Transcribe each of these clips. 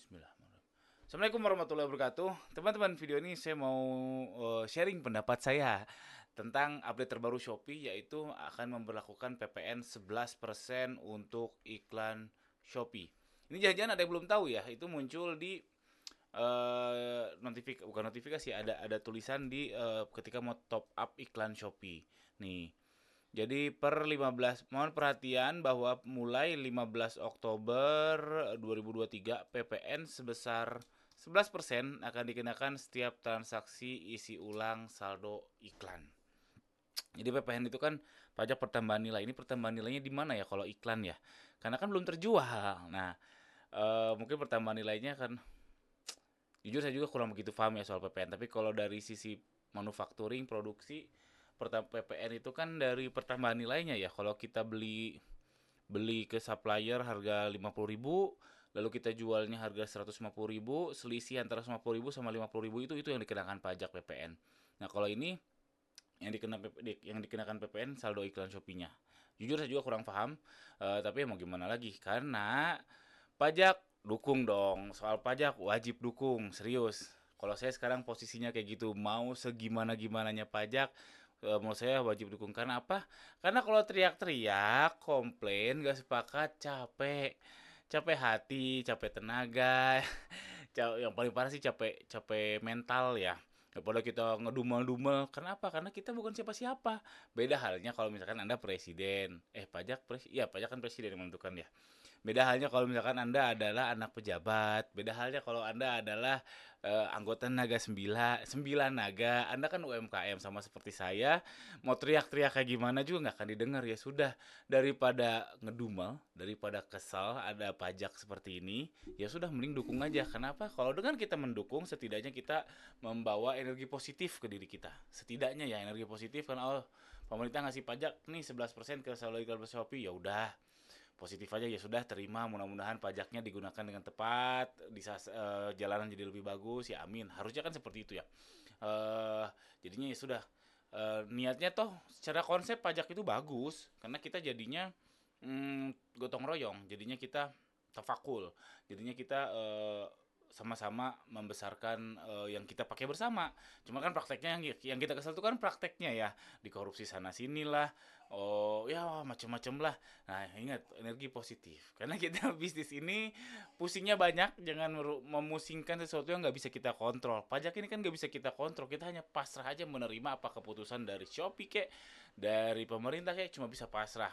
Bismillahirrahmanirrahim. Assalamualaikum warahmatullahi wabarakatuh. Teman-teman, video ini saya mau sharing pendapat saya tentang update terbaru Shopee, yaitu akan memberlakukan PPN 11% untuk iklan Shopee. Ini jangan-jangan ada yang belum tahu ya, itu muncul di bukan notifikasi, ada tulisan di ketika mau top up iklan Shopee. Nih, jadi per 15, mohon perhatian bahwa mulai 15 Oktober 2023 PPN sebesar 11% akan dikenakan setiap transaksi isi ulang saldo iklan. Jadi PPN itu kan pajak pertambahan nilai. Ini pertambahan nilainya di mana ya kalau iklan ya? Karena kan belum terjual. Nah, mungkin pertambahan nilainya kan, jujur saya juga kurang begitu paham ya soal PPN. Tapi kalau dari sisi manufacturing, produksi, PPN itu kan dari pertambahan nilainya ya. Kalau kita beli beli ke supplier harga 50.000, lalu kita jualnya harga 150.000, selisih antara 50.000 sama 50.000 itu yang dikenakan pajak PPN. Nah, kalau ini yang dikenakan PPN saldo iklan Shopee-nya. Jujur saya juga kurang paham, tapi mau gimana lagi? Karena pajak dukung dong. Soal pajak wajib dukung, serius. Kalau saya sekarang posisinya kayak gitu, mau segimana-gimananya pajak, menurut saya wajib dukung. Karena apa? Karena kalau teriak-teriak, komplain, gak sepakat, capek. Capek hati, capek tenaga. Yang paling parah sih capek capek mental ya. Daripada kita ngedumel-dumel. Kenapa? Karena kita bukan siapa-siapa. Beda halnya kalau misalkan Anda presiden. Iya, pajak kan presiden yang menentukan ya. Beda halnya kalau misalkan Anda adalah anak pejabat. Beda halnya kalau Anda adalah anggota Naga Sembilan, Sembilan Naga. Anda kan UMKM sama seperti saya. Mau teriak-teriak kayak gimana juga nggak akan didengar. Ya sudah, daripada ngedumel, daripada kesal ada pajak seperti ini, ya sudah mending dukung aja. Kenapa? Kalau dengan kita mendukung, setidaknya kita membawa energi positif ke diri kita. Setidaknya ya energi positif kan, oh pemerintah ngasih pajak nih 11% ke saldo iklan Shopee, ya udah positif aja, ya sudah terima, mudah-mudahan pajaknya digunakan dengan tepat, bisa jalanan jadi lebih bagus, ya amin, harusnya kan seperti itu ya. Jadinya ya sudah, niatnya toh secara konsep pajak itu bagus karena kita jadinya gotong royong, jadinya kita tafakul, jadinya kita sama-sama membesarkan yang kita pakai bersama. Cuma kan prakteknya yang kita kesel itu kan prakteknya ya, dikorupsi sana sinilah, oh ya macam-macam lah. Nah, ingat energi positif. Karena kita bisnis ini pusingnya banyak, jangan memusingkan sesuatu yang nggak bisa kita kontrol. Pajak ini kan nggak bisa kita kontrol, kita hanya pasrah aja menerima apa keputusan dari Shopee kek, dari pemerintah kek, cuma bisa pasrah.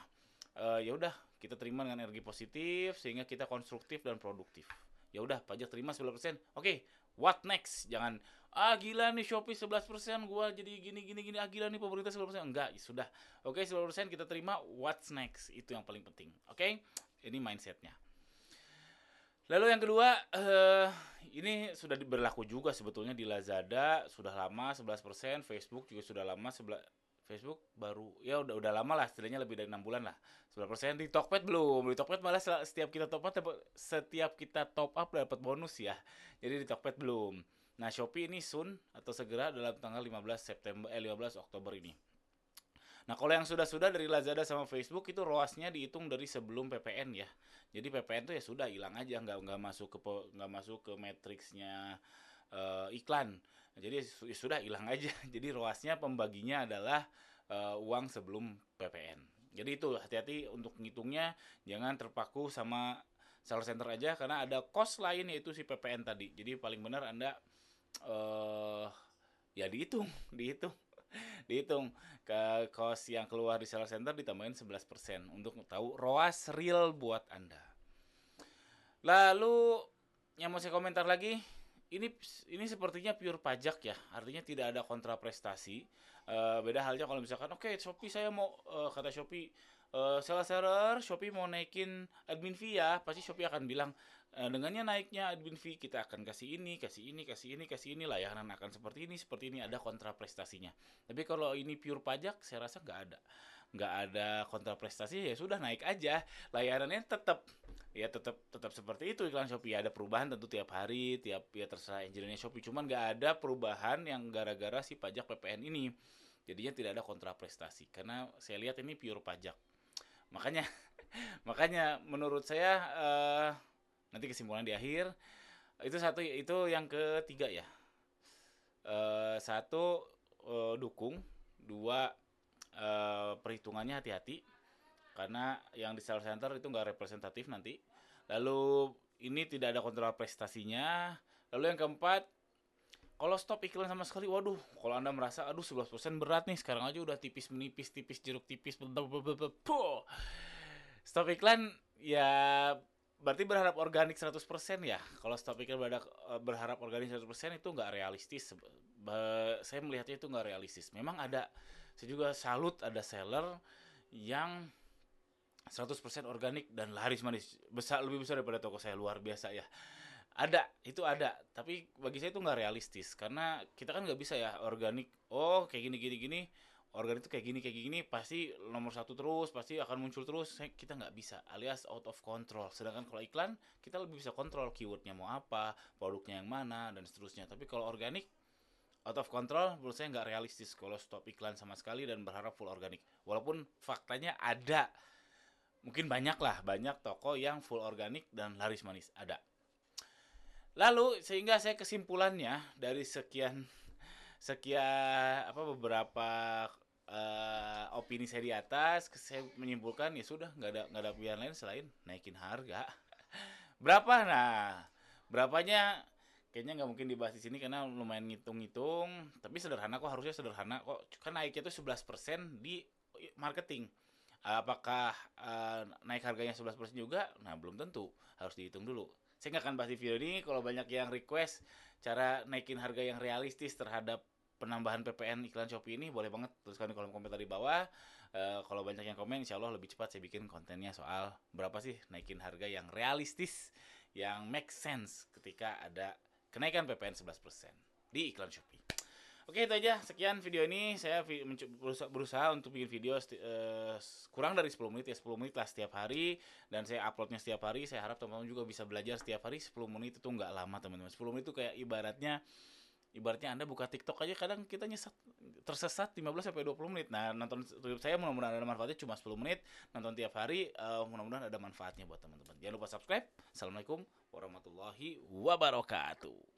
Ya udah, kita terima dengan energi positif sehingga kita konstruktif dan produktif. Ya udah, pajak terima 11%. Oke, what next? Jangan gila nih Shopee 11%, gua jadi gini gini gini, gila nih pemerintah 11%. Enggak, ya sudah. Oke, 11% kita terima, what's next? Itu yang paling penting. Oke? Ini mindsetnya. Lalu yang kedua, ini sudah berlaku juga sebetulnya di Lazada, sudah lama 11%, Facebook juga sudah lama Facebook baru ya udah lama lah, setidaknya lebih dari 6 bulan lah. 11% di Tokped belum. Di Tokped malah setiap kita top up dapat bonus ya. Jadi di Tokped belum. Nah, Shopee ini soon atau segera dalam tanggal 15 Oktober ini. Nah, kalau yang sudah-sudah dari Lazada sama Facebook itu ROAS-nya dihitung dari sebelum PPN ya. Jadi PPN tuh ya sudah hilang aja, nggak masuk ke matriksnya iklan. Nah, jadi ya sudah hilang aja. Jadi ROAS-nya pembaginya adalah uang sebelum PPN. Jadi itu hati-hati untuk ngitungnya, jangan terpaku sama seller center aja karena ada cost lain yaitu si PPN tadi. Jadi paling benar Anda eh ya dihitung, dihitung dihitung ke cost yang keluar di seller center ditambahin 11% untuk tahu ROAS real buat Anda. Lalu yang mau saya komentar lagi, ini ini sepertinya pure pajak ya, artinya tidak ada kontraprestasi. Beda halnya kalau misalkan, oke, Shopee saya mau, kata Shopee, seller Shopee mau naikin admin fee ya, pasti Shopee akan bilang, dengannya naiknya admin fee kita akan kasih ini, kasih ini, kasih ini, kasih ini, layanan akan seperti ini, ada kontraprestasinya. Tapi kalau ini pure pajak, saya rasa nggak ada kontraprestasi, ya sudah naik aja, layanannya tetap seperti itu. Iklan Shopee ada perubahan tentu tiap hari, tiap ya terserah engineer Shopee, cuman nggak ada perubahan yang gara-gara si pajak PPN ini, jadinya tidak ada kontraprestasi karena saya lihat ini pure pajak. Makanya makanya menurut saya, nanti kesimpulan di akhir, Itu satu, itu yang ketiga ya. Satu, dukung. Dua, perhitungannya hati-hati karena yang di sales center itu nggak representatif nanti. Lalu ini tidak ada kontrol prestasinya. Lalu yang keempat, kalau stop iklan sama sekali, waduh, kalau Anda merasa aduh 11% berat nih, sekarang aja udah tipis menipis, tipis jeruk tipis, puh. Stop iklan ya berarti berharap organik 100% ya. Kalau stop iklan berharap organik 100% itu nggak realistis. Saya melihatnya itu nggak realistis. Memang ada, saya juga salut ada seller yang 100% organik dan laris manis. Lebih besar daripada toko saya, luar biasa ya. Ada, itu ada. Tapi bagi saya itu nggak realistis karena kita kan nggak bisa ya organik. Oh, kayak gini gini gini. Organik itu kayak gini pasti nomor satu terus, pasti akan muncul terus. Kita nggak bisa, alias out of control. Sedangkan kalau iklan kita lebih bisa kontrol keywordnya mau apa, produknya yang mana dan seterusnya. Tapi kalau organik out of control menurut saya nggak realistis kalau stop iklan sama sekali dan berharap full organik. Walaupun faktanya ada, mungkin banyak lah, banyak toko yang full organik dan laris manis ada. Lalu sehingga saya kesimpulannya dari sekian sekian apa beberapa opini saya di atas, saya menyimpulkan ya sudah nggak ada pilihan lain selain naikin harga. Berapa? Nah, berapanya kayaknya nggak mungkin dibahas di sini karena lumayan ngitung-ngitung. Tapi sederhana kok, harusnya sederhana kok. Kan naiknya itu 11% di marketing. Apakah naik harganya 11% juga? Nah, belum tentu. Harus dihitung dulu. Saya nggak akan bahas di video ini. Kalau banyak yang request cara naikin harga yang realistis terhadap penambahan PPN iklan Shopee ini, boleh banget tuliskan di kolom komentar di bawah. Kalau banyak yang komen, insya Allah lebih cepat saya bikin kontennya soal berapa sih naikin harga yang realistis, yang make sense ketika ada kenaikan PPN 11% di iklan Shopee. Oke, itu aja. Sekian video ini. Saya berusaha untuk bikin video kurang dari 10 menit ya, 10 menit lah setiap hari. Dan saya uploadnya setiap hari. Saya harap teman-teman juga bisa belajar setiap hari. 10 menit itu nggak lama teman-teman. 10 menit itu kayak ibaratnya Anda buka TikTok aja kadang kita tersesat 15 sampai 20 menit. Nah, nonton YouTube saya mudah-mudahan ada manfaatnya, cuma 10 menit. Nonton tiap hari, mudah-mudahan ada manfaatnya buat teman-teman. Jangan lupa subscribe. Assalamualaikum warahmatullahi wabarakatuh.